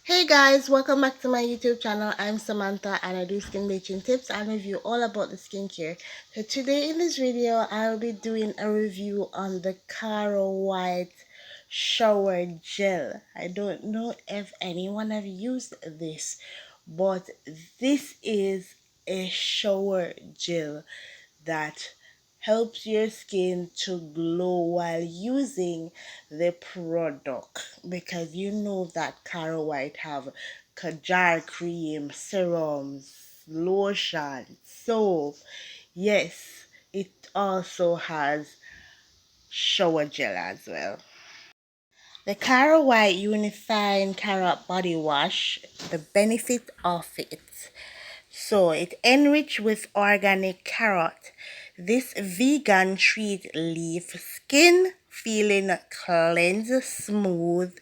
Hey guys, welcome back to my YouTube channel. I'm Samantha and I do skin bleaching tips and review all about the skincare. So today in this video, I'll be doing a review on the Caro White Shower Gel. I don't know if anyone have used this, but this is a shower gel that helps your skin to glow while using the product, because you know that Caro White have jar cream, serums, lotion, soap. Yes, it also has shower gel as well. The Caro White Unifying Carrot Body Wash, the benefit of it. So it enriched with organic carrot. This vegan treat leave skin feeling cleansed, smooth,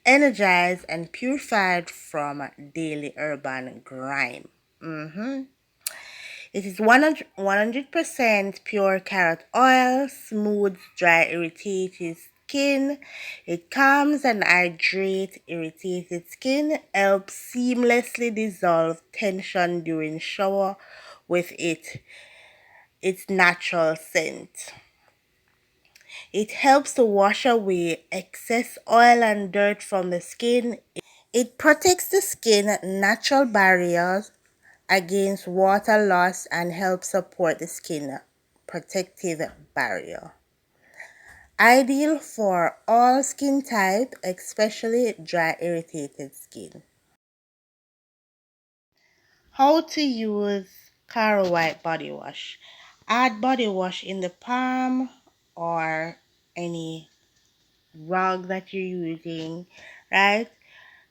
energized, and purified from daily urban grime. It is 100% pure carrot oil, smooths dry, irritated skin. It calms and hydrates irritated skin, helps seamlessly dissolve tension during shower with its natural scent. It helps to wash away excess oil and dirt from the skin. It protects the skin natural barriers against water loss and helps support the skin protective barrier. Ideal for all skin type, especially dry irritated skin. How to use Caro White body wash. Add body wash in the palm or any rug that you're using, right?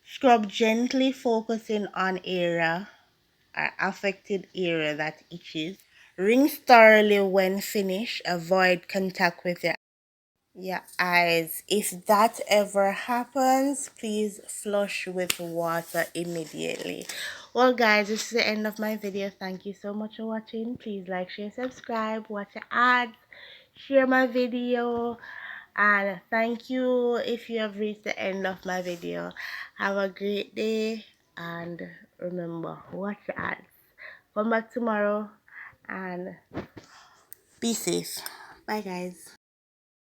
Scrub gently, focusing on affected area that itches. Rinse thoroughly when finished. Avoid contact with your eyes. If that ever happens, please flush with water immediately. Well guys, this is the end of my video. Thank you so much for watching. Please like, share, subscribe, watch the ads, share my video, and thank you if you have reached the end of my video. Have a great day, and remember, watch the ads. Come back tomorrow and be safe. Bye guys.